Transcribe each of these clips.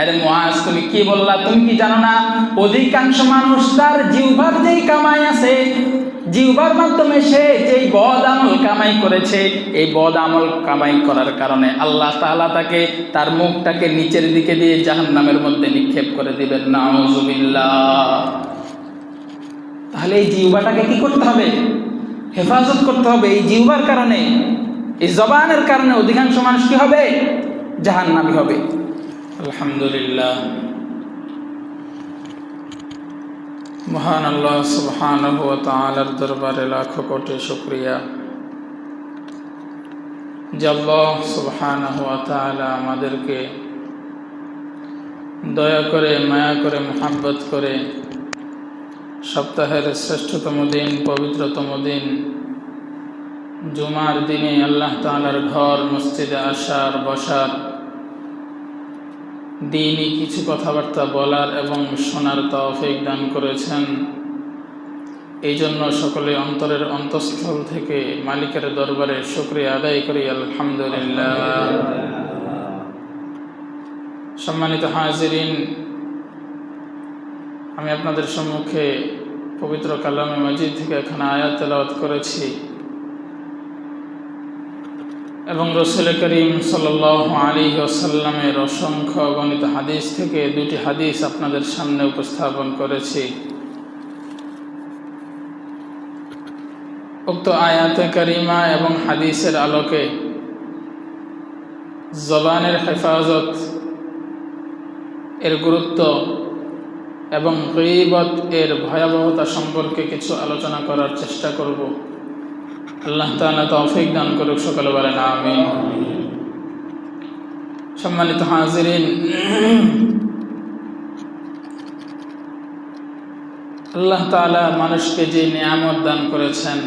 আরে মুআজ, তুমি কি বললা? তুমি কি জানো না অধিকাংশ মানুষ তার জিহ্বার যেই কামাই আছে, জিহ্বার মাধ্যমে সে যেই বদ আমল কামাই করেছে, এই বদ আমল কামাই করার কারণে আল্লাহ তাআলা তাকে তার মুখটাকে নিচের দিকে দিয়ে জাহান্নামের মধ্যে নিক্ষেপ করে দিবেন। নাউযুবিল্লাহ। তাহলে এই জিহ্বাটাকে কি করতে হবে? হেফাজত করতে হবে। এই জিহ্বার কারণে, এই জবানের কারণে অধিকাংশ মানুষ কি হবে? জাহান্নামী হবে। আলহামদুলিল্লাহ, মহান আল্লাহ সুবহানাহু ওয়া তাআলার দরবারে লাখো কোটি শুকরিয়া যে আল্লাহ সুবহানাহু ওয়া তাআলা আমাদেরকে দয়া করে, মায়া করে, মুহাব্বত করে সপ্তাহের শ্রেষ্ঠতম দিন, পবিত্রতম দিন জুমার দিনে আল্লাহ তাআলার ঘর মসজিদে আসার, বসার, দিনই কিছু কথাবার্তা বলার এবং শোনার তৌফিক দান করেছেন। এই জন্য সকলে অন্তরের অন্তঃস্থল থেকে মালিকের দরবারে শুকরিয়া আদায় করি, আলহামদুলিল্লাহ। সম্মানিত হাজিরিন, আমি আপনাদের সম্মুখে পবিত্র কালামে মাজিদ থেকে এখানে আয়াত তেলাওয়াত করেছি এবং রাসূল করিম সাল্লাল্লাহু আলাইহি ওয়াসাল্লামের অসংখ্য অগণিত হাদিস থেকে দুটি হাদিস আপনাদের সামনে উপস্থাপন করেছি। উক্ত আয়াতে কারিমা এবং হাদিসের আলোকে জবানের হেফাজত এর গুরুত্ব এবং গীবত এর ভয়াবহতা সম্পর্কে কিছু আলোচনা করার চেষ্টা করব। আল্লাহ তাআলা তৌফিক দান করুক, সকলে বলেন আমিন। সম্মানিত হাজিরিন, আল্লাহ তাআলা মানুষকে যে নিয়ামত দান করেছেন,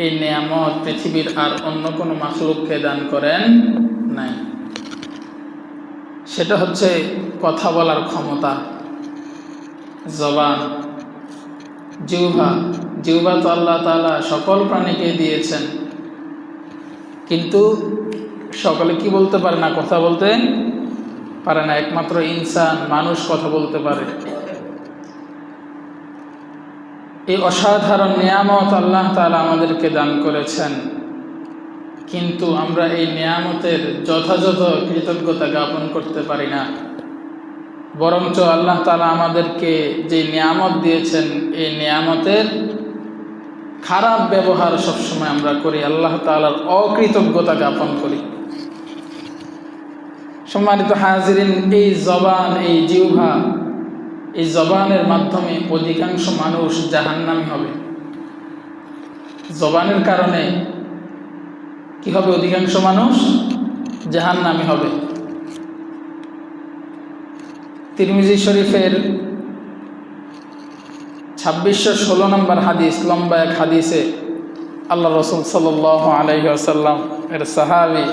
এই নিয়ামত পৃথিবীর আর অন্য কোনো মাখলুককে দান করেন নাই। সেটা হচ্ছে কথা বলার ক্ষমতা, জবান, জিহ্বা। জিহ্বা তো আল্লাহ তাআলা সকল প্রাণীকে দিয়েছেন, কিন্তু সকলে কি বলতে পারে না? কথা বলতে পারে না। একমাত্র ইনসান, মানুষ কথা বলতে পারে। এই অসাধারণ নিয়ামত আল্লাহ তাআলা আমাদেরকে দান করেছেন, কিন্তু আমরা এই নিয়ামতের যথাযথ কৃতজ্ঞতা জ্ঞাপন করতে পারি না। বরঞ্চ আল্লাহ তাআলা আমাদেরকে যে নিয়ামত দিয়েছেন, এই নিয়ামতের খারাপ ব্যবহার সবসময় আমরা করি, আল্লাহ তাআলার অকৃতজ্ঞতা জ্ঞাপন করি। সম্মানিত হাজিরিন, এই জবান, এই জিহ্বা, এই জবানের মাধ্যমে অধিকাংশ মানুষ জাহান্নামী হবে। জবানের কারণে কি হবে? অধিকাংশ মানুষ জাহান্নামী হবে। তিরমিজি শরীফের 2616 নম্বর হাদিস, লম্বা এক হাদিসে আল্লাহ রাসূল সাল্লাল্লাহু আলাইহি ওয়াসাল্লাম এর সাহাবী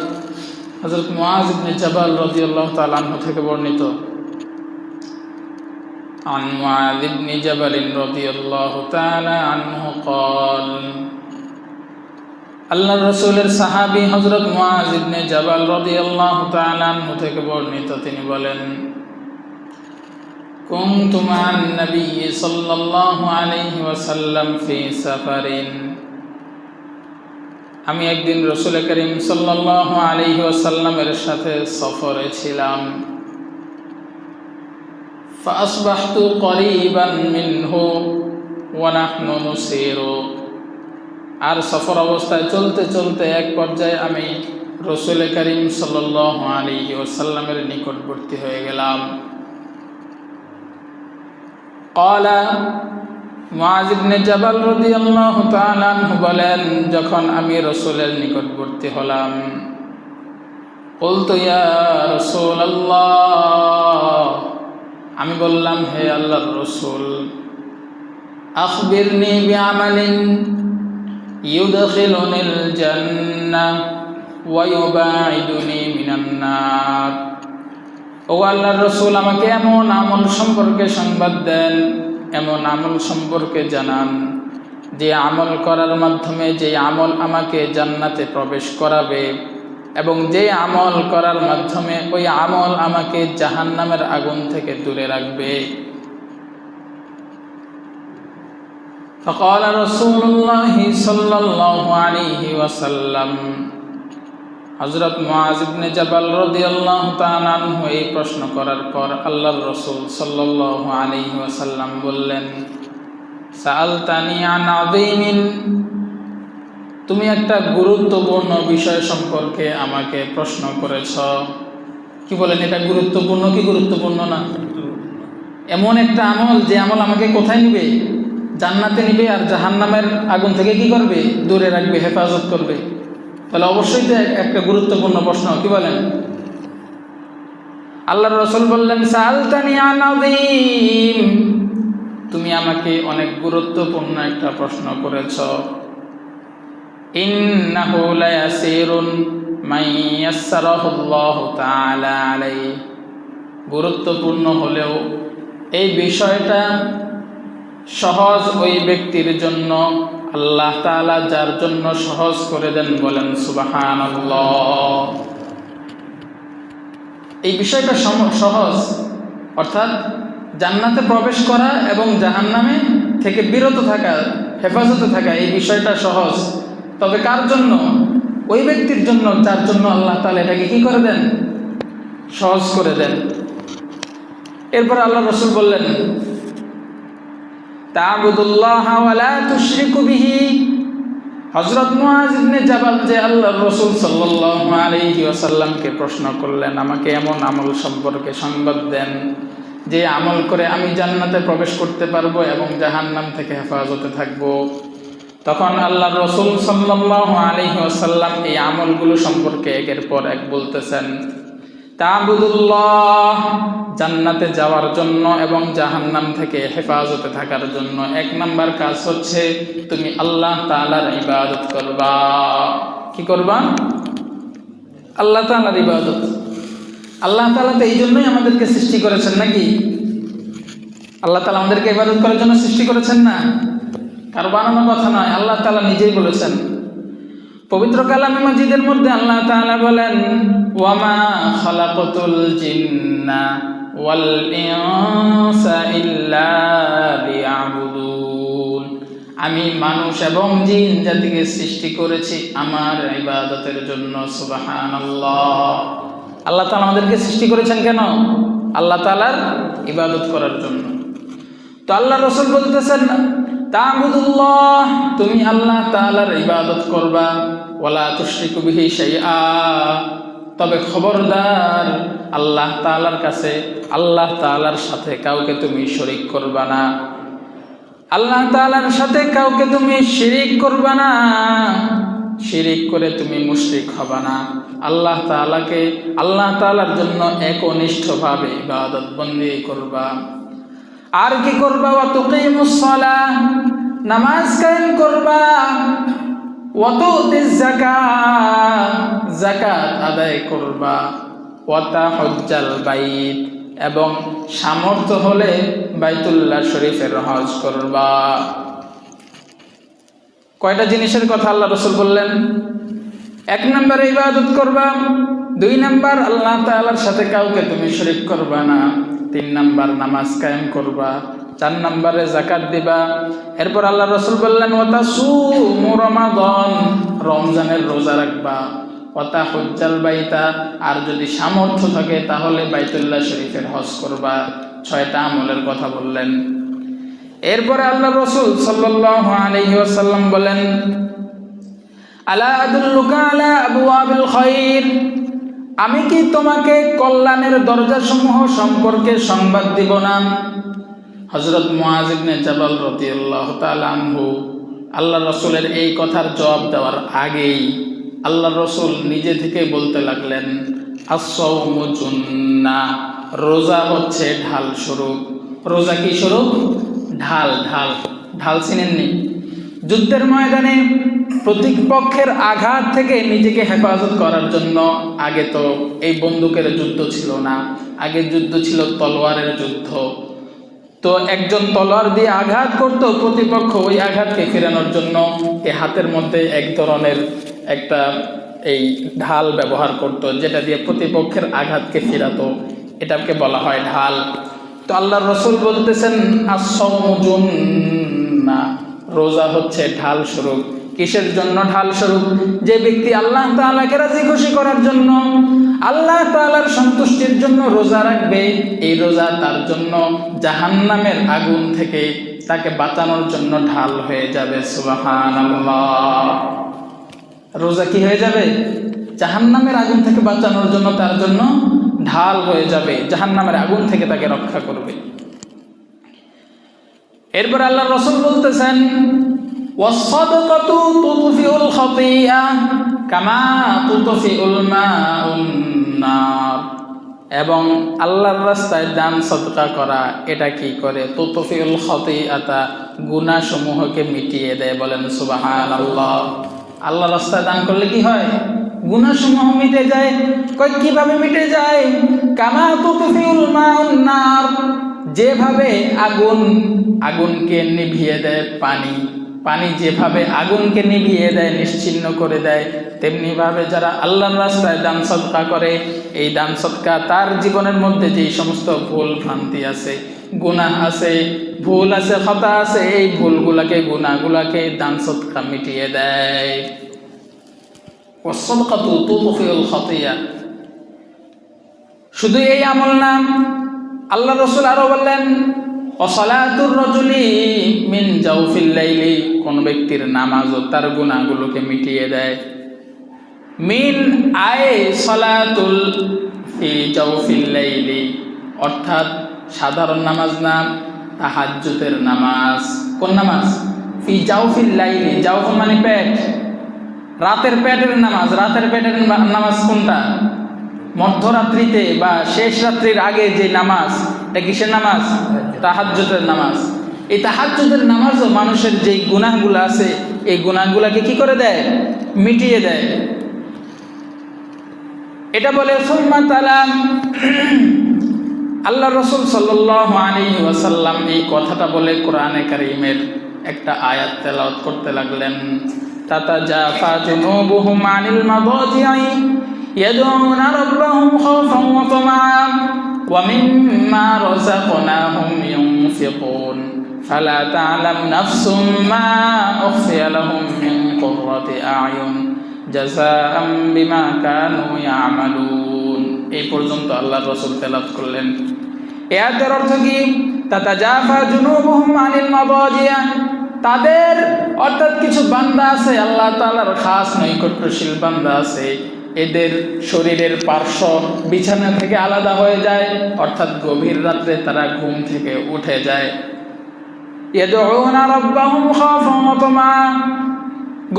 হযরত মুআজ ইবনে জাবাল রাদিয়াল্লাহু তাআলা আনহু থেকে বর্ণিত। عن معاذ بن جبل رضي الله تعالى عنه قال আল্লাহর রাসূলের সাহাবী হযরত মুআজ ইবনে জাবাল রাদিয়াল্লাহু তাআলা আনহু থেকে বর্ণিত, তিনি বলেন, কুনতু মা'আন নবী সাল্লাল্লাহু আলাইহি ওয়াসাল্লাম ফি সাফারিন। আমি একদিন রাসূল করিম সাল্লাল্লাহু আলাইহি ওয়াসাল্লামের সাথে সফরে ছিলাম। فأصبحت قريبا منه ونحن نسير। আর সফর অবস্থায় চলতে চলতে এক পর্যায়ে আমি রাসূল করিম সাল্লাল্লাহু আলাইহি ওয়াসাল্লামের নিকটবর্তী হয়ে গেলাম। قال মুআজ ইবনে জাবাল রাদিয়াল্লাহু তাআলা আনহু বলেন, যখন আমি রাসূলের নিকটবর্তী হলাম, قلت يا رسول الله, আমি বললাম, হে আল্লাহর রাসূল, আখবিরনি বিআমালিন ইউদখিলুনিল জান্নাহ ওয়া ইউবাইদুনি মিনান নার। ও আল্লাহর রাসূল, আমাকে এমন আমল সম্পর্কে সংবাদ দেন, এমন আমল সম্পর্কে জানান যে আমল করার মাধ্যমে, যে আমল আমাকে জান্নাতে প্রবেশ করাবে এবং যে আমল করার মাধ্যমে ওই আমল আমাকে জাহান্নামের আগুন থেকে দূরে রাখবে। فقال رسول الله صلى الله عليه وسلم হযরত মুআয ইবনে জাবাল রাদিয়াল্লাহু তাআলা আনহু এই প্রশ্ন করার পর আল্লাহর রাসূল সাল্লাল্লাহু আলাইহি ওয়াসাল্লাম বললেন, সাআলতানি আন আযীমিন, তুমি একটা গুরুত্বপূর্ণ বিষয় সম্পর্কে আমাকে প্রশ্ন করেছ। কি বলেন, এটা গুরুত্বপূর্ণ কি গুরুত্বপূর্ণ না? এমন একটা আমল যে আমল আমাকে কোথায় নিবে? জান্নাতে নিবে, আর জাহান্নামের আগুন থেকে কি করবে? দূরে রাখবে, হেফাজত করবে। তাহলে অবশ্যই তো একটা গুরুত্বপূর্ণ প্রশ্ন। কি বলেন? আল্লাহর রাসূল বললেন, সাআলতানি আন আযীম, তুমি আমাকে অনেক গুরুত্বপূর্ণ একটা প্রশ্ন করেছ। ইন্নাহু লায়াসিরুন মান ইয়াসসারাহুল্লাহু তাআলা আলাইহি, গুরুত্বপূর্ণ হলেও এই বিষয়টা সহজ ওই ব্যক্তির জন্য আল্লাহ তাআলা যার জন্য সহজ করে দেন। বলেন সুবহানাল্লাহ। এই বিষয়টা সহজ, অর্থাৎ জান্নাতে প্রবেশ করা এবং জাহান্নামে থেকে বিরত থাকা, হেফাজতে থাকা, এই বিষয়টা সহজ। তবে কার জন্য? ওই ব্যক্তির জন্য যার জন্য আল্লাহ তাআলা এটাকে কি করে দেন? সহজ করে দেন। এরপর আল্লাহ রাসূল বললেন, তা'বুদুল্লাহ ওয়া লা তুশরিকু বিহি। হযরত মুআয ইবনে জাবাল যে আল্লাহর রাসূল সাল্লাল্লাহু আলাইহি ওয়াসাল্লামকে প্রশ্ন করলেন, আমাকে এমন আমল সম্পর্কে সংবাদ দেন যে আমল করে আমি জান্নাতে প্রবেশ করতে পারবো এবং জাহান্নাম থেকে হেফাজতে থাকবো। তখন আল্লাহর রাসূল সাল্লাল্লাহু আলাইহি ওয়াসাল্লাম এই আমলগুলো সম্পর্কে একের পর এক বলতেছেন। তা'বুদুল্লাহ, জান্নাতে যাওয়ার জন্য এবং জাহান্নাম থেকে হেফাজতে থাকার জন্য 1 নাম্বার কাজ হচ্ছে তুমি আল্লাহ তাআলার ইবাদত করবা। কি করবা? আল্লাহ তাআলার ইবাদত। আল্লাহ তাআলা তো এই জন্যই আমাদেরকে সৃষ্টি করেছেন, নাকি? আল্লাহ তাআলা আমাদেরকে ইবাদত করার জন্য সৃষ্টি করেছেন না? কারো বানানো কথা নয়, আল্লাহ তাআলা নিজেই বলেছেন। পবিত্র কালামে মাজিদের মধ্যে আল্লাহ তাআলা বলেন, ওয়ামা খালাকাতুল জিন্না ওয়াল ইনসা ইল্লা লিয়াবুদুন, আমি মানুষ এবং জিন জাতিকে সৃষ্টি করেছি আমার ইবাদতের জন্য। সুবহানাল্লাহ। আল্লাহ তাআলা আমাদেরকে সৃষ্টি করেছেন কেন? আল্লাহ তাআলার ইবাদত করার জন্য। তো আল্লাহ রাসূল বলতেছেন, তা'বুদুল্লাহ, তুমি আল্লাহ তাআলার ইবাদত করবা, ওয়ালা তুশরিকু বিহি শাইআ, তবে খবরদার আল্লাহ তাআলার কাছে, আল্লাহ তাআলার সাথে কাউকে তুমি শরীক করবা না। আল্লাহ তাআলার সাথে কাউকে তুমি শিরিক করবা না। শিরিক করে তুমি মুশরিক হবা না। আল্লাহ তাআলাকে, আল্লাহ তাআলার জন্য একনিষ্ঠভাবে ইবাদত বন্দি করবা। আর কি করবা? ওয়া তুকিমুস সালাহ, নামাজ কায়েম করবা। ওয়া তুতিজ যাকাত, যাকাত আদায় করবা। ওয়া তাহুজ্জাল বাইত, এবং সামর্থ্য হলে বাইতুল্লাহ শরীফের হজ করবা। কয়টা জিনিসের কথা আল্লাহ রাসূল বললেন? 1 নম্বরে ইবাদত করবা, 2 নম্বর আল্লাহ তাআলার সাথে কাউকে তুমি শরীক করবা না, 3 নম্বর নামাজ কায়েম করবা, 4 নম্বরে যাকাত দিবা। এরপর আল্লাহ রাসূল বললেন, ওয়া তাসুমু রমাদান, রমজানের রোজা রাখবা। ওয়া তাহুজ্জাল বাইতা, আর যদি সামর্থ্য থাকে তাহলে বাইতুল্লাহ শরীফের হজ করবা। 6টা আমলের কথা বললেন। এরপরে আল্লাহ রাসূল সাল্লাল্লাহু আলাইহি ওয়াসাল্লাম বলেন, আলা আদুল্লুকা আলা আবওয়াবিল খায়র, আমি কি তোমাকে কল্যাণের দরজাসমূহ সম্পর্কে সংবাদ দিব না? হযরত মুআয ইবনে জাবাল রাদিয়াল্লাহু তাআলা আনহু আল্লাহ রাসূলের এই কথার জবাব দেওয়ার আগেই আল্লাহ রাসূল নিজে থেকে বলতে লাগলেন, আস-সাওমু জুন্নাহ, রোজা হচ্ছে ঢাল স্বরূপ। রোজা কি স্বরূপ? ঢাল। ঢাল, ঢাল চিনেননি? যুদ্ধের ময়দানে প্রতিপক্ষের আঘাত থেকে নিজেকে হেফাজত করার জন্য আগে তো এই বন্দুকের যুদ্ধ ছিল না, আগে যুদ্ধ ছিল তলোয়ারের যুদ্ধ। তো একজন তলোয়ার দিয়ে আঘাত করত, প্রতিপক্ষ ওই আঘাতকে ফেরানোর জন্য এই হাতের মধ্যে এক ধরনের এই ঢাল ব্যবহার করত, যেটা দিয়ে প্রতিপক্ষের আঘাতকে ফিরাতো, এটাকে বলা হয় ঢাল। তো আল্লাহর রাসূল বলতেছেন as-সাওমু জুন্নাহ, রোজা হচ্ছে ঢাল স্বরূপ। কিসের জন্য ঢাল স্বরূপ? যে ব্যক্তি আল্লাহ তাআলাকে রাজি খুশি করার জন্য, আল্লাহ তাআলার সন্তুষ্টির জন্য রোজা রাখবে, এই রোজা তার জন্য জাহান্নামের আগুন থেকে তাকে বাঁচানোর জন্য ঢাল হয়ে যাবে। সুবহানাল্লাহ। রোজা কি হয়ে যাবে? জাহান্নামের আগুন থেকে বাঁচানোর জন্য তার জন্য ঢাল হয়ে যাবে, জাহান্নামের আগুন থেকে তাকে রক্ষা করবে। এরপর আল্লাহর রাসূল বলতেছেন ওয়াস-সাদকাতু তুতফিউল খাতিআ কামা তুতফিউল মাউন নার, এবং আল্লাহর রাস্তায় দান সদকা করা এটা কি করে? তুতফিউল খাতিআতা, গুনাহ সমূহকে মিটিয়ে দেয়। বলেন সুবহানাল্লাহ। আল্লাহর রাস্তায় দান করলে কি হয়? গুনাহ সমূহ মিটে যায়। কিভাবে মিটে যায়? কামা তুতফিউল মাউন নার, যেভাবে আগুনকে নিভিয়ে দেয় পানি যেভাবে আগুনকে নিভিয়ে দেয়, নিশ্চিহ্ন করে দেয়, তেমনিভাবে যারা আল্লাহর রাস্তায় দান সদকা করে, এই দান সদকা তার জীবনের মধ্যে যেই সমস্ত ভুল ভ্রান্তি আছে, গুনাহ আছে, ভুল আছে, খতা আছে, এই ভুলগুলাকে, গুনাহগুলাকে দান সদকা মিটিয়ে দেয়। ওয়াস-সাদকাতু তুতফিউল খাতিআ। শুধু এই আমল না, আল্লাহ রাসূল আরো বললেন ওয়াসালাতুর রাজুলি মিন জাওফিল লাইলি, কোন ব্যক্তির নামাজও তার গুনাহগুলোকে মিটিয়ে দেয়। মিন আয় সালাতুল ফি জাওফিল লাইলি, অর্থাৎ সাধারণ নামাজ না, তাহাজ্জুদের নামাজ। কোন নামাজ? ফি জাওফিল লাইলি, জাওফ মানে পেট, রাতের পেটের নামাজ। রাতের পেটের নামাজ কোনটা? মধ্যরাত্রিতে বা শেষ রাত্রির আগে যে নামাজ, এটা কিসের নামাজ? তাহাজ্জুদের নামাজ। এই তাহাজ্জুদের নামাজও মানুষের যেই গুনাহগুলো আছে, এই গুনাহগুলোকে কি করে দেয়? মিটিয়ে দেয়। এটা বলে সুম্মা তালাম, আল্লাহ রাসূল সাল্লাল্লাহু আলাইহি ওয়াসাল্লাম এই কথাটা বলে কোরআনে কারীমের একটা আয়াত তেলাওয়াত করতে লাগলেন। তাতাজাফা জুনুবুহুম আনিল মাদাজি'i ইয়াদউনা রাব্বাহুম খাওফান ওয়া তামা'আন ওয়া মিম্মা রাযাকনাহুম ইউনফিকুন ফালা তা'লামু নাফসুম মা উখফিয়া লাহুম মিন কুররাতি আ'য়ুন জাযাআম বিমা কানু ইয়া'মালুন। এই পর্যন্ত আল্লাহর রাসূল তেলাওয়াত করলেন। এর অর্থ কি? তাতাজাফা জুনুবুহুম আনিল মাদাজি'i, তাদের অর্থাৎ কিছু বান্দা আছে, আল্লাহ তাআলার খাস নৈকট্যশীল বান্দা আছে, এদের শরীরের পার্শ্ব বিছানা থেকে আলাদা হয়ে যায়, অর্থাৎ গভীর রাত্রে তারা ঘুম থেকে উঠে যায়। ইয়াদউনা রাব্বাহুম খাওফান ওয়া তামা'আন,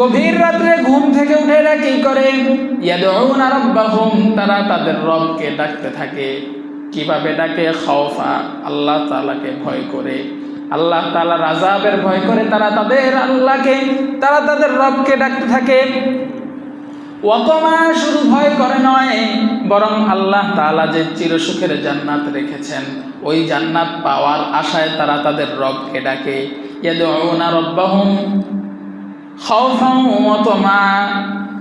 গভীর রাত্রে ঘুম থেকে উঠে এরা কি করে? ইয়াদউনা রাব্বাহুম, তারা তাদের রবকে ডাকতে থাকে। কিভাবে ডাকে? খাওফা, আল্লাহ তাআলাকে ভয় করে, আল্লাহ তাআলার আযাবের ভয় করে তারা তাদের আল্লাহকে, তারা তাদের রবকে ডাকতে থাকে। ওয়া তামা, শুধু ভয় করে নয়, বরং আল্লাহ তাআলা যে চিরসুখের জান্নাত রেখেছেন, ওই জান্নাত পাওয়ার আশায় তারা তাদের রবকে ডাকে। ইয়াদউনা রাব্বাহুম খাওফান ওয়া তামা,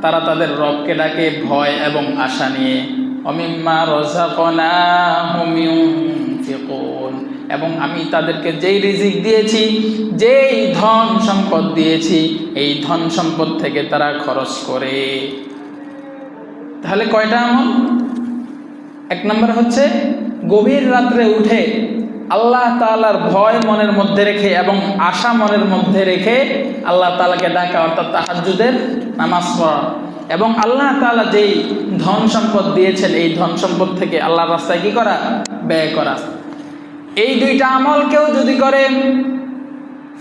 তারা তাদের রবকে ডাকে ভয় এবং আশা নিয়ে। ওয়া মিম্মা রাযাকনাহুম ইউনফিকুন, এবং আমি তাদেরকে যেই রিজিক দিয়েছি, যেই ধন সম্পদ দিয়েছি, এই ধন সম্পদ থেকে তারা খরচ করে। তাহলে কয়টা আমল? এক নম্বর হচ্ছে গভীর রাত্রে উঠে আল্লাহ তাআলার ভয় মনের মধ্যে রেখে এবং আশা মনের মধ্যে রেখে আল্লাহ তাআলাকে ডাকা, অর্থাৎ তাহাজ্জুদের নামাজ পড়া, এবং আল্লাহ তাআলা যেই ধন সম্পদ দিয়েছেন, এই ধন সম্পদ থেকে আল্লাহর রাস্তায় কি করা? ব্যয় করা। এই দুইটা আমল কেউ যদি করে,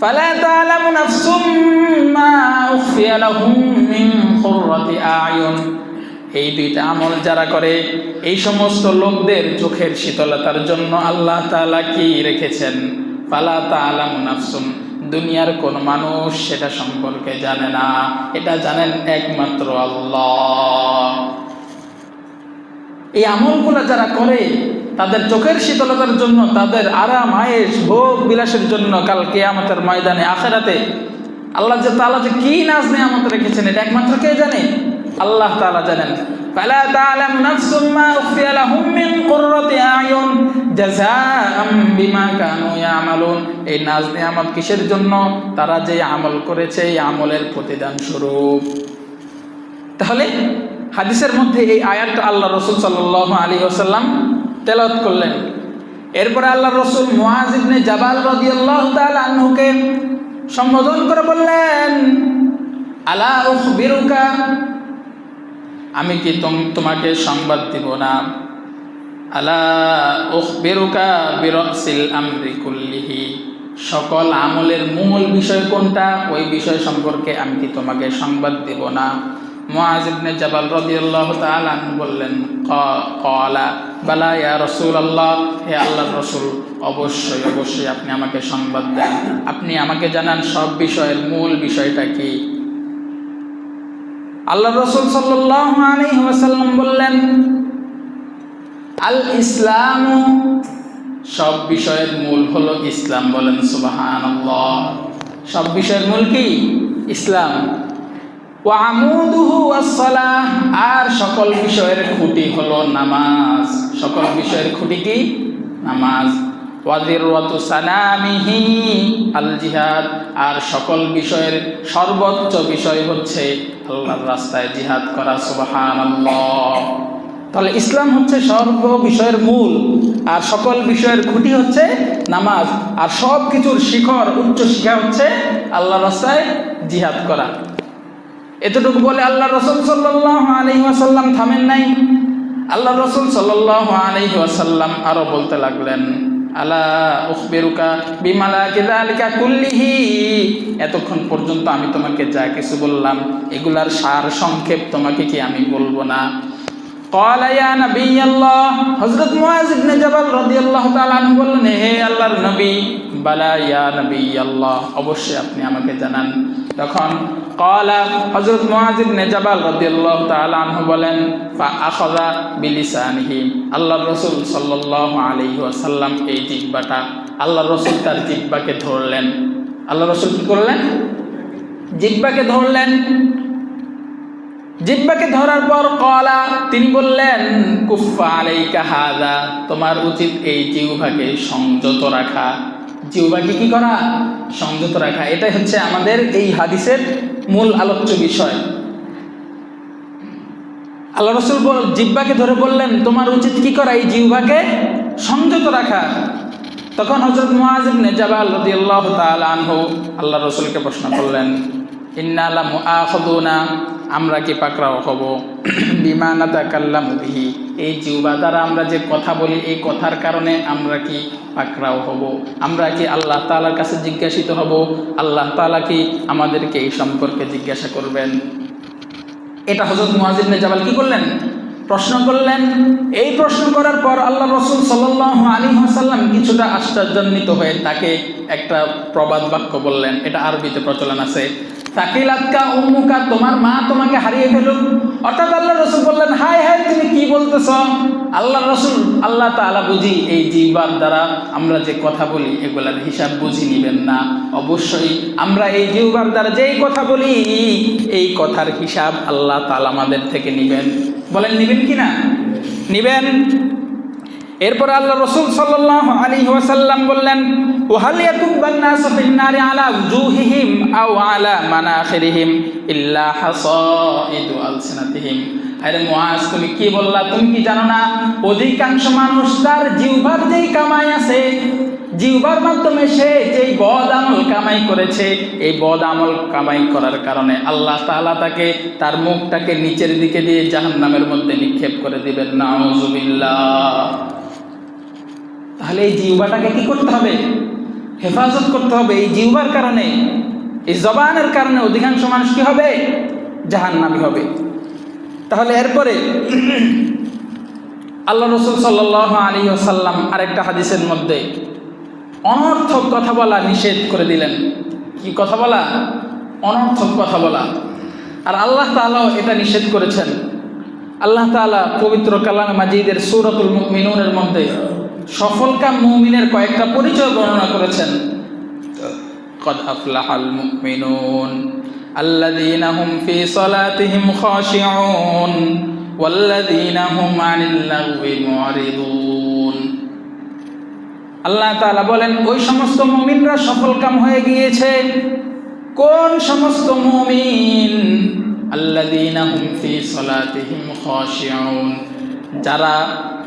ফালা তা'লামু নাফসুম মা উখফিয়া লাহুম মিন কুররাতি আ'য়ুন, এই দুইটা আমল যারা করে, এই সমস্ত লোকদের চোখের শীতলতার জন্য আল্লাহ তাআলা কি রেখেছেন? ফালা তা'লামু নাফসুম, দুনিয়ার কোন মানুষ সেটা সম্পর্কে জানে না, এটা জানেন একমাত্র আল্লাহ। এই আমলগুলো যারা করে, তাদের চোখের শীতলতার জন্য, তাদের আরাম আয়েশ ভোগ বিলাসের জন্য কাল কিয়ামতের ময়দানে আখিরাতে আল্লাহ যে তাআলা যে কি নাজ নিয়ামত রেখেছেন, এটা একমাত্র কে জানে? আল্লাহ তাআলা জানেন। ফালা তা'লামু নাফসুম মা উখফিয়া লাহুম মিন কুররাতি আ'য়ুন জাযাআম বিমা কানু ইয়ামালুন। এই নাজ নিয়ামত কিসের জন্য? তারা যে আমল করেছে এই আমলের প্রতিদান স্বরূপ। তাহলে হাদিসের মধ্যে এই আয়াতটা আল্লাহ রাসূল সাল্লাল্লাহু আলাইহি ওয়াসাল্লাম তেলাওয়াত করলেন। এরপরে আল্লাহ রাসূল মুআয ইবনে জাবাল রাদিয়াল্লাহু তাআলা আনহুকে সম্বোধন করে বললেন, আলা উখবিরুকা, আমি কি তোমাকে সংবাদ দিব না? আলা উখবিরুকা বিরাসিল আমরি কুল্লিহি, সকল আমলের মূল বিষয় কোনটা ওই বিষয় সম্পর্কে আমি কি তোমাকে সংবাদ দেব না? মুআয ইবনে জাবাল রাদিয়াল্লাহু তাআলা আনহু বললেন, ক্বালা বালা ইয়া রাসূলুল্লাহ, হে আল্লাহর রাসূল, অবশ্যই অবশ্যই আপনি আমাকে সংবাদ দেন, আপনি আমাকে জানান সব বিষয়ের মূল বিষয়টা কি। আল্লাহ রাসূল সাল্লাল্লাহু আলাইহি ওয়াসাল্লাম বললেন, আল ইসলামু, সব বিষয়ের মূল হলো ইসলাম। বলেন সুবহানাল্লাহ। সব বিষয়ের মূল কি? ইসলাম। ওয়া আমুদুহু ওয়াস-সালাহ, আর সকল বিষয়ের খুঁটি হলো নামাজ। সকল বিষয়ের খুঁটি কি? নামাজ। ওয়া যিরওয়াতু সানামিহি আল জিহাদ, আর সকল বিষয়ের সর্বোচ্চ বিষয় হচ্ছে আল্লাহর রাস্তায় জিহাদ করা। সুবহানাল্লাহ। তাহলে ইসলাম হচ্ছে সর্ব বিষয়ের মূল, আর সকল বিষয়ের খুঁটি হচ্ছে নামাজ, আর সব কিছুর শিখর উচ্চ শিখা হচ্ছে আল্লাহর রাস্তায় জিহাদ করা। এতটুকু বলে আল্লাহ রাসূল সাল্লাল্লাহু আলাইহি ওয়াসাল্লাম থামেন নাই। আল্লাহ রাসূল সাল্লাল্লাহু আলাইহি ওয়াসাল্লাম আরো বলতে লাগলেন, আলা উখবিরুকা বিমালাকি যালিকা কুল্লিহি, এতক্ষণ পর্যন্ত আমি তোমাকে যা কিছু বললাম এগুলার সার সংক্ষেপ তোমাকে কি আমি বলবো না? ক্বালা ইয়া নবিয়াল্লাহ, হযরত মুআয ইবনে জাবাল রাদিয়াল্লাহু তাআলা আনহু বললেন, হে আল্লাহর নবী, বালা ইয়া নবিয়াল্লাহ, অবশ্যই আপনি আমাকে জানান। তখন ক্বালা, হযরত মুআয ইবনে জাবাল রাদিয়াল্লাহু তাআলা আনহু বলেন, ফা আখাযা বিলিসানিহি, আল্লাহর রাসূল সাল্লাল্লাহু আলাইহি ওয়াসাল্লাম এই জিহ্বাটা, আল্লাহর রাসূল তার জিহ্বাকে ধরলেন। আল্লাহর রাসূল কি করলেন? জিহ্বাকে ধরলেন। জিহ্বাকে ধরার পর ক্বালা, তিনি বললেন, কুফা আলাইকা হাযা, তোমার উচিত এই জিহ্বাকে সংযত রাখা। জিহ্বাকে কি করা? সংযত রাখা। এটাই হচ্ছে আমাদের এই হাদিসের মূল আলোচ্য বিষয়। আল্লাহ রাসূল জিহ্বাকে ধরে বললেন, তোমার উচিত কি করা? এই জিহ্বাকে সংযত রাখা। তখন হযরত মুআয ইবনে জাবাল রাদিয়াল্লাহু তাআলা আনহু আল্লাহ রাসূলকে প্রশ্ন করলেন, ইন্না লা মুআখাযুনা, আমরা কি পাকড়াও হব, বিমা নাতাকাল্লামু বিহি, এই জিহ্বা দ্বারা আমরা যে কথা বলি এই কথার কারণে আমরা কি পাকড়াও হব? আমরা কি আল্লাহ তাআলার কাছে জিজ্ঞাসিত হব? আল্লাহ তাআলা কি আমাদেরকে এই সম্পর্কে জিজ্ঞাসা করবেন? এটা হযরত মুআয ইবনে জাবাল কি করলেন? প্রশ্ন করলেন। এই প্রশ্ন করার পর আল্লাহ রাসূল সাল্লাল্লাহু আলাইহি ওয়াসাল্লাম কিছুটা আশ্চর্যান্বিত হয়ে তাকে একটা প্রবাদ বাক্য বললেন। এটা আরবিতে প্রচলন আছে, সাকিলাতকা উম্মুকা, তোমার মা তোমাকে হারিয়ে ফেলুক। অর্থাৎ আল্লাহ রাসূল বললেন, হায় হায় তুমি কি বলতেছ? আল্লাহ রাসূল, আল্লাহ তাআলা বুঝি এই জিহ্বার দ্বারা আমরা যে কথা বলি এগুলার হিসাব বুঝি নিবেন না? অবশ্যই আমরা এই জিহ্বার দ্বারা যেই কথা বলি এই কথার হিসাব আল্লাহ তাআলা আমাদের থেকে নিবেন। বলেন নিবেন কি না? নিবেন। এরপর আল্লাহ রাসূল সাল্লাল্লাহু আলাইহি ওয়াসাল্লাম বললেন, ওয়াহাল ইয়াকুব্বান নাসু ফিন নারি আলা উজুহিহিম আও আলা মানাখিরিহিম ইল্লা হাসাইদু আলসিনাতিহিম। আরে মুআজ, তুমি কি বললা? তুমি কি জানো না অধিকাংশ মানুষ তার জিহ্বার যেই কামাই আছে, জিহ্বার মাধ্যমে সে যেই বদ আমল কামাই করেছে, এই বদ আমল কামাই করার কারণে আল্লাহ তাআলা তাকে তার মুখটাকে নিচের দিকে দিয়ে জাহান্নামের মধ্যে নিক্ষেপ করে দিবেন। নাউযুবিল্লাহ। তাহলে এই জিহ্বাটাকে কি করতে হবে? হেফাজত করতে হবে। এই জিহ্বার কারণে, এই জবানের কারণে অধিকাংশ মানুষ কি হবে? জাহান্নামী হবে। তাহলে এরপরে আল্লাহ রাসূল সাল্লাল্লাহু আলাইহি ওয়াসাল্লাম আরেকটা হাদিসের মধ্যে অনর্থক কথা বলা নিষেধ করে দিলেন। কি কথা বলা? অনর্থক কথা বলা। আর আল্লাহ তাআলাও এটা নিষেধ করেছেন। আল্লাহ তাআলা পবিত্র কালামে মাজিদের সূরাতুল মুমিনুনের মধ্যে সফলকাম মুমিনের কয়েকটা পরিচয় বর্ণনা করেছেন। কদ আফলাহাল মুমিনুন, আল্লাযীনা হুম ফী সালাতিহিম খাশিউন ওয়াল্লাযীনা হুম আনিল লাগবি মুরিদুন। আল্লাহ তাআলা বলেন ওই সমস্ত মুমিনরা সফলকাম হয়ে গিয়েছে। কোন সমস্ত মুমিন? আল্লাযীনা হুম ফী সালাতিহিম খাশিউন, যারা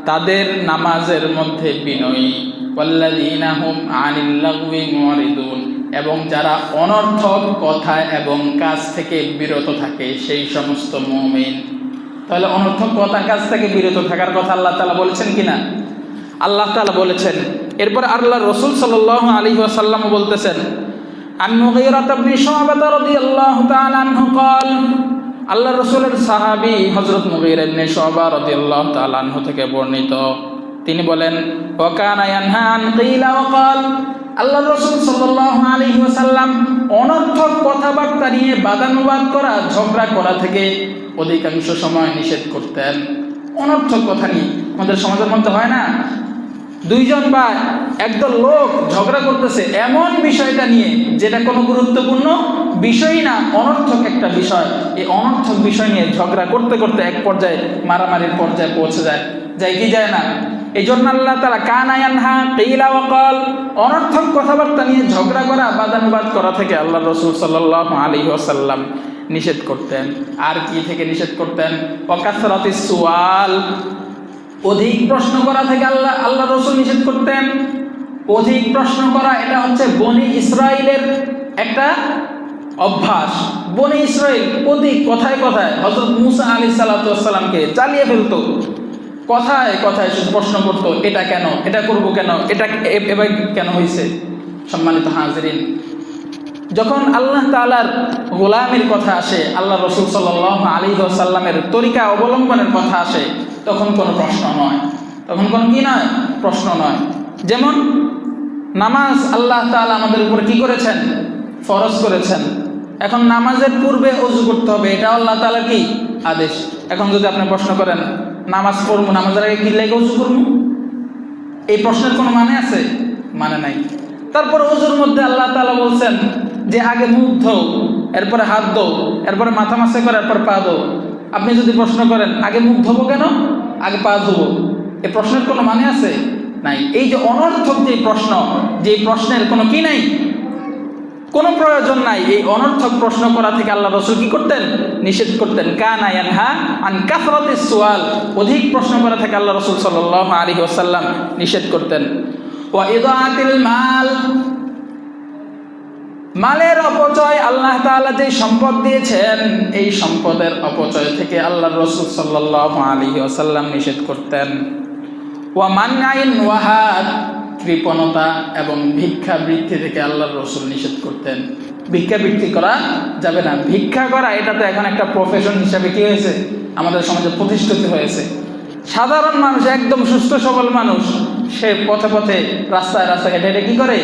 তাদের নামাজের মধ্যে বিনয়ী, ওয়াল্লাযীনা হুম আনিল লাগবি মুরিদুন, এবং যারা অনর্থক কথা এবং কাজ থেকে বিরত থাকে, সেই সমস্ত মুমিন। তাহলে অনর্থক কথা কাজ থেকে বিরত থাকার কথা আল্লাহ তাআলা বলেছেন কিনা? আল্লাহ তাআলা বলেছেন। এরপর আল্লাহ রাসূল সাল্লাল্লাহু আলাইহি ওয়াসাল্লাম বলতেছেন, আন মুগীরা ইবনে শুআবা রাদিয়াল্লাহু তাআলা আনহু قال, আল্লাহ রাসূলের সাহাবী হযরত মুগীরা ইবনে শুআবা রাদিয়াল্লাহু তাআলা আনহু থেকে বর্ণিত, তিনি বলেন, ওয়া কানা ইয়ানহা আন কিলা ওয়া ক্বাল, আল্লাহ রাসূল সাল্লাল্লাহু আলাইহি ওয়াসাল্লাম অনর্থক কথাবার্তা নিয়ে বাদানুবাদ করা, ঝগড়া করা থেকে অধিকাংশ সময় নিষেধ করতেন। অনর্থক কথা নিয়ে আমাদের সমাজের মধ্যে হয় না, দুইজন বা একদল লোক ঝগড়া করতেছে এমন বিষয়টা নিয়ে যেটা কোনো গুরুত্বপূর্ণ বিষয় না, অনর্থক একটা বিষয়। এই অনর্থক বিষয় নিয়ে ঝগড়া করতে করতে এক পর্যায়ে মারামারির পর্যায়ে পৌঁছে যায় কি যায় না? এই জন্য আল্লাহ তাআলা কানা ইয়ানহা কিলা ওয়া ক্বাল, অনর্থক কথাবার্তা নিয়ে ঝগড়া করা, বাদানুবাদ করা থেকে আল্লাহ রাসূল সাল্লাল্লাহু আলাইহি ওয়াসাল্লাম নিষেধ করতেন। আর কি থেকে নিষেধ করতেন? ওয়া কাসরাতিস সুআল, অধিক প্রশ্ন করা থেকে আল্লাহ রাসূল নিষেধ করতেন। অধিক প্রশ্ন করা এটা হচ্ছে বনি ইসরাইলের একটা অভ্যাস। বনি ইসরাইল প্রতি কথায় কথায় হযরত মুসা আলাইহিস সালাতু ওয়াস সালামকে জ্বালিয়ে ফেলতো। কথায় কথায় শুধু প্রশ্ন করতো, এটা কেন, এটা করব কেন, এটা এবার কেন হয়েছে। সম্মানিত হাজিরিন, যখন আল্লাহ তাআলার গোলামের কথা আসে, আল্লাহ রাসূল সাল্লাল্লাহু আলাইহি ওয়াসাল্লামের তরিকা অবলম্বনের কথা আসে, তখন কোনো প্রশ্ন নয়, তখন কোনো কি নয়, প্রশ্ন নয়। যেমন নামাজ আল্লাহ তাআলা আমাদের উপর কি করেছেন? ফরজ করেছেন। এখন নামাজের পূর্বে ওযু করতে হবে, এটা আল্লাহ তাআলার কি আদেশ। এখন যদি আপনি প্রশ্ন করেন নামাজ পড়বো, নামাজের আগে কি লাগে ওযু করবো, এই প্রশ্নের কোনো মানে আছে? মানে নাই। তারপর ওযুর মধ্যে আল্লাহ তাআলা বলছেন যে আগে মুখ ধোও, এরপরে হাত ধোও, এরপরে মাথা মাসে করে, এরপর পা ধোও। আপনি যদি প্রশ্ন করেন আগে মুখ ধোবো কেন, আগে পা ধোবো, এই প্রশ্নের কোনো মানে আছে? নাই। এই যে অনর্থক যে প্রশ্ন, যে প্রশ্নের কোনো কি নাই, কোনো প্রয়োজন নাই, এই অনর্থক প্রশ্ন করা থেকে আল্লাহ রাসূল কি করতেন? নিষেধ করতেন। কানা ইয়ানহা আন কাসরাতিস সুআল, অধিক প্রশ্ন করা থেকে আল্লাহ রাসূল সাল্লাল্লাহু আলাইহি ওয়াসাল্লাম নিষেধ করতেন। ওয়া ইদাআতিল মাল, মালের অপচয়, আল্লাহ তাআলা যে সম্পদ দিয়েছেন এই সম্পদের অপচয় থেকে আল্লাহ রাসূল সাল্লাল্লাহু আলাইহি ওয়াসাল্লাম নিষেধ করতেন। ওয়া মানআইন ওয়াহাদ, কৃপণতা এবং ভিক্ষা বৃত্তি থেকে আল্লাহর রাসূল নিষেধ করতেন। ভিক্ষা বৃত্তি করা যাবে না। ভিক্ষা করা এটা তো এখন একটা প্রফেশন হিসাবে কি হয়েছে, আমাদের সমাজে প্রতিষ্ঠিত হয়েছে। সাধারণ মানুষ, একদম সুস্থ সবল মানুষ, সে পথে পথে রাস্তায় রাস্তায় হেঁটে হেঁটে কি করে?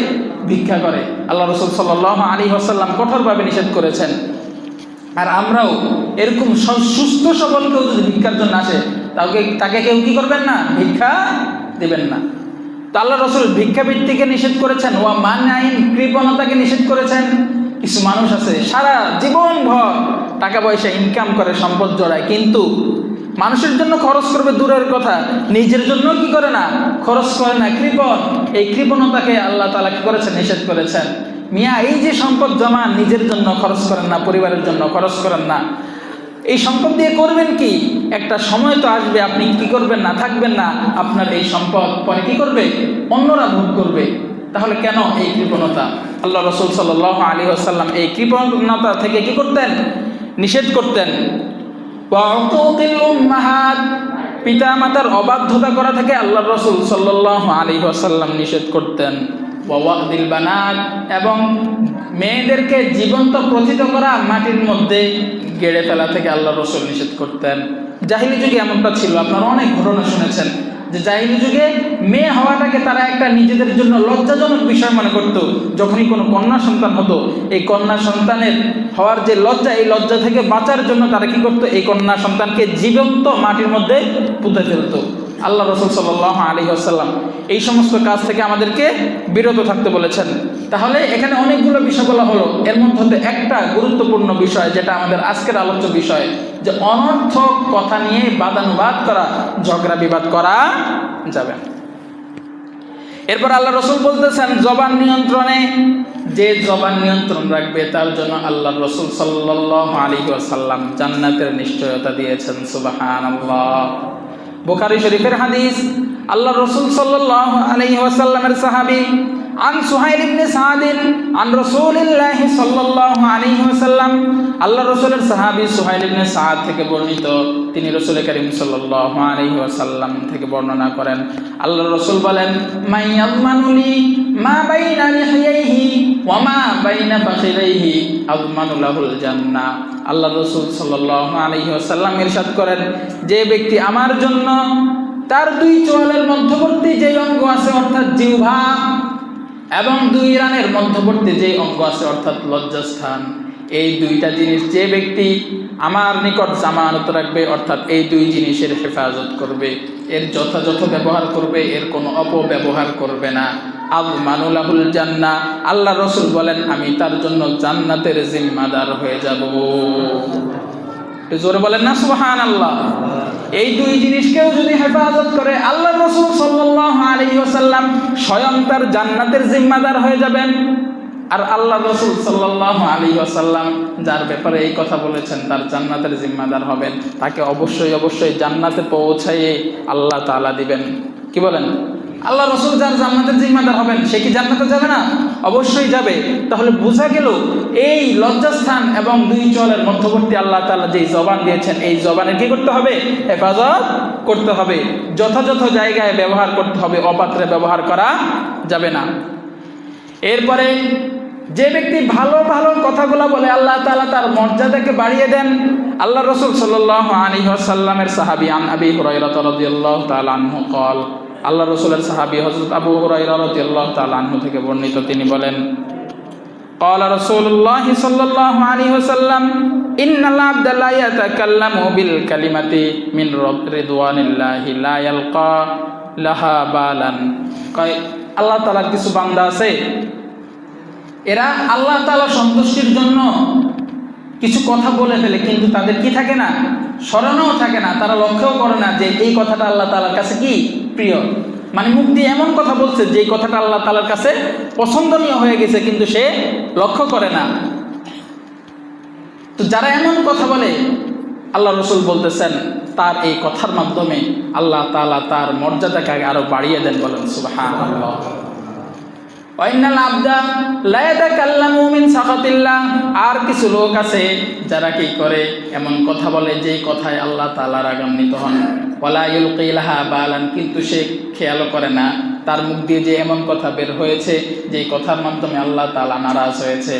ভিক্ষা করে। আল্লাহ রাসূল সাল্লাল্লাহু আলাইহি ওয়াসাল্লাম কঠোরভাবে নিষেধ করেছেন। আর আমরাও এরকম সুস্থ সবল কেউ যদি ভিক্ষার জন্য আসে, তাকে কেউ কি করবেন না? ভিক্ষা দেবেন না। তো আল্লাহ রাসূল ভিক্ষাবৃত্তিকে নিষেধ করেছেন। ওয়া মানআইন, কৃপণতাকে নিষেধ করেছেন। কিছু মানুষ আছে সারা জীবন ভর টাকা পয়সা ইনকাম করে, সম্পদ জড়ায়, কিন্তু মানুষের জন্য খরচ করবে দূরের কথা, নিজের জন্য কি করে না? খরচ করে না। কৃপণ, এই কৃপণতাকে আল্লাহ তাআলা কি করেছেন? নিষেধ করেছেন। মিয়া, এই যে সম্পদ জমান, নিজের জন্য খরচ করেন না, পরিবারের জন্য খরচ করেন না। এই সম্পদ দিয়ে করবেন কি? একটা সময় তো আসবে আপনি কি করবেন না, থাকবেন না, আপনার এই সম্পদ পরে কি করবে? অন্যরা ভোগ করবে। তাহলে কেন এই কৃপণতা? আল্লাহ রাসূল সাল্লাল্লাহু আলাইহি ওয়াসাল্লাম এই কৃপণতা থেকে কি করতেন? নিষেধ করতেন। ওয়া উকুকিল উম্মাহাত, পিতা মাতার অবাধ্যতা করা থেকে আল্লাহ রাসূল সাল্লাল্লাহু আলাইহি ওয়াসাল্লাম নিষেধ করতেন। ওয়া ওয়াদিল বানাত, এবং মেয়েদেরকে জীবন্ত প্রথিত করা, মাটির মধ্যে গেড়ে ফেলা থেকে আল্লাহ রাসূল নিষেধ করতেন। জাহিলি যুগে এমনটা ছিল, আপনারা অনেক ঘটনা শুনেছেন যে জাহিলি যুগে মেয়ে হওয়াটাকে তারা একটা নিজেদের জন্য লজ্জাজনক বিষয় মনে করত। যখনই কোনো কন্যা সন্তান হতো, এই কন্যা সন্তানের হওয়ার যে লজ্জা, এই লজ্জা থেকে বাঁচার জন্য তারা কি করতো? এই কন্যা সন্তানকে জীবন্ত মাটির মধ্যে পুঁতে ফেলতো। আল্লাহ রাসূল সাল্লাল্লাহু আলাইহি ওয়াসাল্লাম এই সমস্ত কাজ থেকে আমাদেরকে বিরত থাকতে বলেছেন। তাহলে এখানে অনেকগুলো বিষয় বলা হলো, এর মধ্যে একটা গুরুত্বপূর্ণ বিষয় যেটা আমাদের আজকের আলোচ্য বিষয়, যে অনর্থক কথা নিয়ে বাদানুবাদ করা, ঝগড়া বিবাদ করা যাবে না। এরপর আল্লাহ রাসূল বলতেছেন জবান নিয়ন্ত্রণে, যে জবান নিয়ন্ত্রণ রাখবে তার জন্য আল্লাহ রাসূল সাল্লাল্লাহু আলাইহি ওয়াসাল্লাম জান্নাতের নিশ্চয়তা দিয়েছেন। সুবহানাল্লাহ। বুখারী শরীফের হাদিস, আল্লাহ রাসূল সাল্লাল্লাহু আলাইহি ওয়াসাল্লামের সাহাবী আন সুহাইল ইবনে সাদ আন রাসূলিল্লাহ সাল্লাল্লাহু আলাইহি ওয়াসাল্লাম, আল্লাহ রাসূলের সাহাবী সুহাইল ইবনে সাদ থেকে বর্ণিত, তিনি রাসূল করিম সাল্লাল্লাহু আলাইহি ওয়াসাল্লাম থেকে বর্ণনা করেন, আল্লাহ রাসূল বলেন মাইয়াযমানুলি মা বাইনা লিহিয়াইহি ওয়া মা বাইনা ফাখিরাইহি আযমানু লাহুল জান্নাহ। আল্লাহ রাসূল সাল্লাল্লাহু আলাইহি ওয়াসাল্লাম ইরশাদ করেন, যে ব্যক্তি আমার জন্য তার দুই চোয়ালের মধ্যবর্তী যে অঙ্গ আছে অর্থাৎ জিহ্বা এবং দুই রানের মধ্যবর্তী যে অঙ্গ আছে অর্থাৎ লজ্জাস্থান, এই দুইটা জিনিস যে ব্যক্তি আমার নিকট জামানত রাখবে অর্থাৎ এই দুই জিনিসের হেফাজত করবে, এর যথাযথ ব্যবহার করবে, এর কোনো অপব্যবহার করবে না, আযমানু লাহুল জান্নাহ, আল্লাহ রাসূল বলেন আমি তার জন্য জান্নাতের জিম্মাদার হয়ে যাব। জোরে বলেন না সুবহানাল্লাহ। এই দুই জিনিসকেও যদি হেফাজত করে আল্লাহ রাসূল সাল্লাল্লাহু আলাইহি ওয়াসাল্লাম স্বয়ং তার জান্নাতের জিম্মাদার হয়ে যাবেন। আর আল্লাহ রাসূল সাল্লাল্লাহু আলাইহি ওয়াসাল্লাম যার ব্যাপারে এই কথা বলেছেন তার জান্নাতের জিম্মাদার হবেন, তাকে অবশ্যই জান্নাতে পৌঁছাইয়ে আল্লাহ তাআলা দিবেন। কি বলেন? আল্লাহ রাসূল যার জান্নাতের জিম্মাদার হবেন সে কি জান্নাতে যাবে না? অবশ্যই যাবে। তাহলে বোঝা গেল এই লজ্জাস্থান এবং দুই চোয়ালের মধ্যবর্তী আল্লাহ তাআলা যেই জবান দিয়েছেন এই জবানের কি করতে হবে? হেফাজত করতে হবে, যথাযথ জায়গায় ব্যবহার করতে হবে, অপাত্রে ব্যবহার করা যাবে না। এরপরে যে ব্যক্তি ভালো ভালো কথাগুলো বলে আল্লাহ তাআলা তার মর্যাদাকে বাড়িয়ে দেন। আল্লাহ রাসূল সাল্লাল্লাহু আলাইহি ওয়াসাল্লামের সাহাবী আন আবি হুরায়রা রাদিয়াল্লাহু তাআলা আনহু قال, আল্লাহ রাসূলের সাহাবী হযরত আবু হুরায়রা রাদিয়াল্লাহু তাআলা আনহু থেকে বর্ণিত, তিনি বলেন قال রাসূলুল্লাহ সাল্লাল্লাহু আলাইহি ওয়াসাল্লাম ইন্নাল আবদা লা ইয়াতাকাল্লামু বিল কালিমাতি মিন রিদওয়ানিল্লাহি লা ইয়ালকা লাহা বালান। আল্লাহ তাআলার কিছু বান্দা আছে, এরা আল্লাহ তাআলা সন্তুষ্টির জন্য কিছু কথা বলে ফেলে, কিন্তু তাদের কি থাকে না? স্মরণও থাকে না, তারা লক্ষ্যও করে না যে এই কথাটা আল্লাহ তাআলার কাছে কি প্রিয়। মানে মুখ দিয়ে এমন কথা বলছে যে কথাটা আল্লাহ তাআলার কাছে পছন্দনীয় হয়ে গেছে, কিন্তু সে লক্ষ্য করে না। তো যারা এমন কথা বলে আল্লাহ রাসূল বলতেছেন তার এই কথার মাধ্যমে আল্লাহ তাআলা তার মর্যাদাকে আরো বাড়িয়ে দেন। বলেন সুবহানাল্লাহ। ওয়াইনাল আবদা লা ইয়াতাকাল্লামু মিন সাখাতিল্লাহ, আর কিছু লোক আছে যারা কি করে এমন কথা বলে যেই কথায় আল্লাহ তাআলা রাগান্বিত হন। ওয়ালা ইউলকি লাহা বালান, কিন্তু সে খেয়াল করে না তার মুখ দিয়ে যে এমন কথা বের হয়েছে যেই কথার মাধ্যমে আল্লাহ তাআলা নারাজ হয়েছে।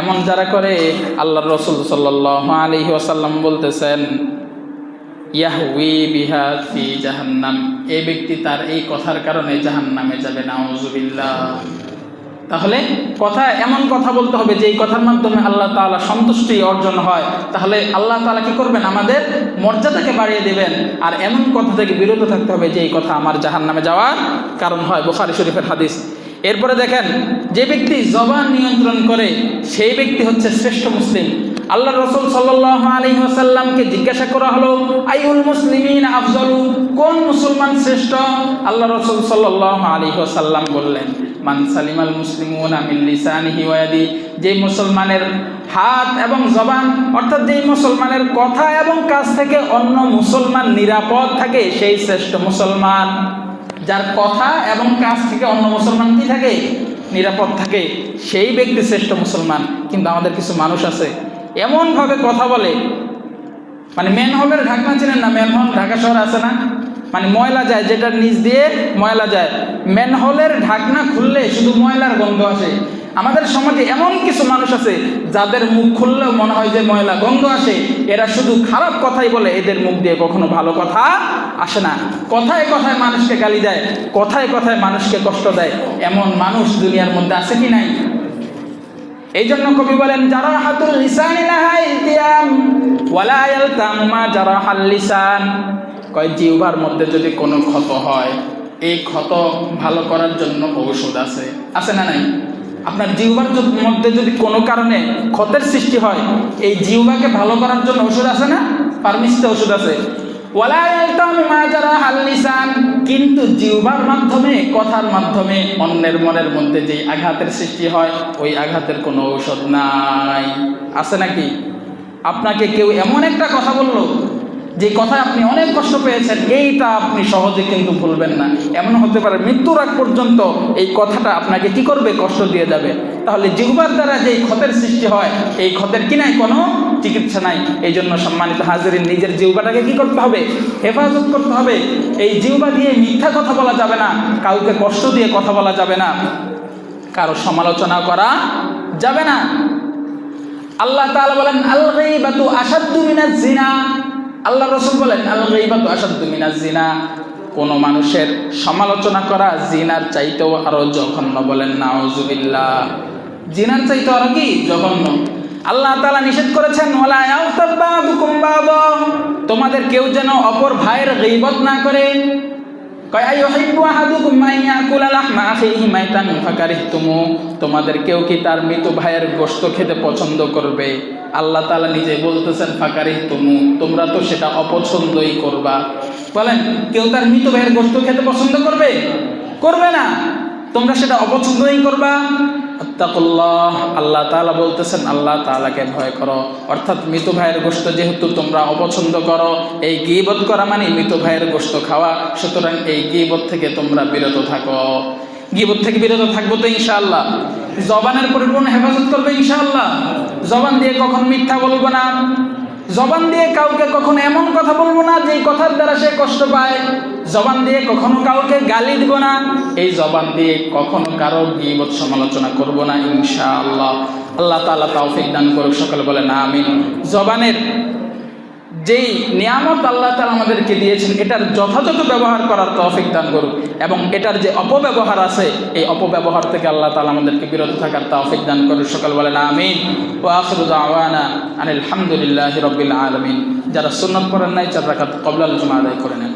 এমন যারা করে আল্লাহর রাসূল সাল্লাল্লাহু আলাইহি ওয়াসাল্লাম বলতেছেন ইয়াহউই বিহা ফি জাহান্নাম, এই ব্যক্তি তার এই কথার কারণে জাহান্নামে যাবে, নাউযুবিল্লাহ। তাহলে কথা এমন কথা বলতে হবে যে এই কথার মাধ্যমে আল্লাহ তাআলা সন্তুষ্টি অর্জন হয়, তাহলে আল্লাহ তাআলা কি করবেন? আমাদের মর্যাদাকে বাড়িয়ে দেবেন। আর এমন কথা থেকে বিরত থাকতে হবে যে এই কথা আমার জাহান্নামে যাওয়ার কারণ হয়। বুখারী শরীফের হাদিস। এরপরে দেখেন, যে ব্যক্তি জবান নিয়ন্ত্রণ করে সেই ব্যক্তি হচ্ছে শ্রেষ্ঠ মুসলিম। আল্লাহ রাসূল সাল্লাল্লাহু আলাইহি ওয়াসাল্লামকে জিজ্ঞাসা করা হলো আইউল মুসলিমিনা আফজালু, কোন মুসলমান শ্রেষ্ঠ? আল্লাহ রাসূল সাল্লাল্লাহু আলাইহি ওয়াসাল্লাম বললেন মান সালিমাল মুসলিমুনা মিন লিসানিহি ওয়া ইয়াদি, যে মুসলমানের হাত এবং জবান অর্থাৎ যেই মুসলমানের কথা এবং কাজ থেকে অন্য মুসলমান নিরাপদ থাকে সেই শ্রেষ্ঠ মুসলমান। যার কথা এবং কাজ থেকে অন্য মুসলমান কি থাকে? নিরাপদ থাকে, সেই ব্যক্তি শ্রেষ্ঠ মুসলমান। কিন্তু আমাদের কিছু মানুষ আছে এমনভাবে কথা বলে, মানে ম্যানহোলের ঢাকনা চেনেন না? ম্যানহোল ঢাকা শহরে আছে না? মানে ময়লা যায়, যেটার নিচ দিয়ে ময়লা যায়, ম্যানহোলের ঢাকনা খুললে শুধু ময়লার গন্ধ আসে। আমাদের সমাজে এমন কিছু মানুষ আছে যাদের মুখ খুললেও মনে হয় যে ময়লা গন্ধ আসে। এরা শুধু খারাপ কথাই বলে, এদের মুখ দিয়ে কখনো ভালো কথা আসে না। কথায় কথায় মানুষকে গালি দেয়, কথায় কথায় মানুষকে কষ্ট দেয়। এমন মানুষ দুনিয়ার মধ্যে আছে কি নাই? এই জন্য কবি বলেন জারাহাতুল লিসানি লাহা ইলতিয়াম ওয়ালা ইয়ালতামু মা জারাহাল লিসান। কয় জিহ্বার মধ্যে যদি কোনো ক্ষত হয়, এই ক্ষত ভালো করার জন্য ঔষধ আছে, আছে না নাই? আপনার জিহ্বার মধ্যে যদি কোনো কারণে ক্ষতের সৃষ্টি হয়, এই জিহ্বাকে ভালো করার জন্য ওষুধ আছে না? ফার্মেসিতে ওষুধ আছে। ওয়ালা ইয়ালতামি মা জারাহাল লিসান, কিন্তু জিহ্বার মাধ্যমে, কথার মাধ্যমে অন্যের মনের মধ্যে যে আঘাতের সৃষ্টি হয়, ওই আঘাতের কোনো ঔষধ নাই, আছে নাকি? আপনাকে কেউ এমন একটা কথা বললো, যে কথায় আপনি অনেক কষ্ট পেয়েছেন, এইটা আপনি সহজে কিন্তু ভুলবেন না। এমন হতে পারে মৃত্যুর আগ পর্যন্ত এই কথাটা আপনাকে কি করবে? কষ্ট দিয়ে যাবে। তাহলে জিহ্বার দ্বারা যে ক্ষতের সৃষ্টি হয়, এই ক্ষতের কি নাই? কোনো চিকিৎসা নাই। এই জন্য সম্মানিত হাজিরিন, নিজের জিহ্বাটাকে কি করতে হবে? হেফাজত করতে হবে। এই জিহ্বা দিয়ে মিথ্যা কথা বলা যাবে না, কাউকে কষ্ট দিয়ে কথা বলা যাবে না, কারো সমালোচনা করা যাবে না। আল্লাহ তাআলা বলেন আল গীবাতু আশাদ্দু মিনাজ জিনা, আল্লাহ রাসূল বলেন আল গীবাতু আশাদ্দু মিনাজ জিনা, কোন মানুষের সমালোচনা করা জিনার চাইতেও আরো জঘন্য। বলেন নাউজুবিল্লাহ, জিনার চাইতে আরো কি জঘন্য। আল্লাহ তাআলা নিষেধ করেছেন ওয়ালা ইয়াগতাব বা'দুকুম বা'দা, তোমাদের কেউ যেন অপর ভাইয়ের গীবত না করে। কয় আইয়ুহিব্বু আহাদুকুম মান ইয়াকুলা লাহমা আখিহি মাইতান ফাকারিহতুমু, তোমাদের কেউ কি তার মৃত ভাইয়ের গোশত খেতে পছন্দ করবে? আল্লাহ তাআলা নিজে বলতেছেন ফাকারিহতুমু, তোমরা তো সেটা অপছন্দই করবা। বলেন কেউ তার মৃত ভাইয়ের গোশত খেতে পছন্দ করবে? করবে না, তোমরা সেটা অপছন্দই করবা। আত্তাকুল্লাহ, আল্লাহ তাআলা বলতেছেন আল্লাহ তাআলাকে ভয় করো। অর্থাৎ মৃত ভাইয়ের গোশত যেহেতু তোমরা অপছন্দ করো, এই গীবত করা মানে মৃত ভাইয়ের গোশত খাওয়া, সুতরাং এই গীবত থেকে তোমরা বিরত থাকো। গীবত থেকে বিরত থাকবো তো ইনশাআল্লাহ। জবানের পরিপূর্ণ হেফাজত করবে ইনশাআল্লাহ। জবান দিয়ে কখনো মিথ্যা বলবো না, জবান দিয়ে কাউকে কখনো এমন কথা বলবো না যেই কথার দ্বারা সে কষ্ট পায়, জবান দিয়ে কখনো কাউকে গালি দিব না, এই জবান দিয়ে কখনো কারো গীবত সমালোচনা করব না ইনশাআল্লাহ। আল্লাহ তাআলা তৌফিক দান করুক, সকলে বলেন আমিন। জবানের যেই নিয়ামত আল্লাহ তাআলা আমাদেরকে দিয়েছেন, এটার যথাযথ ব্যবহার করার তৌফিক দান করুক, এবং এটার যে অপব্যবহার আছে, এই অপব্যবহার থেকে আল্লাহ তাআলা আমাদেরকে বিরত থাকার তৌফিক দান করুক, সকলে বলেন আমিন। ওয়া আখিরু দাওয়ানা আনিল হামদুলিল্লাহি রাব্বিল আলামিন। যারা সুন্নাত পড়েন নাই 4 রাকাত ক্বাবলাল জুমআ আদায় করে নেন।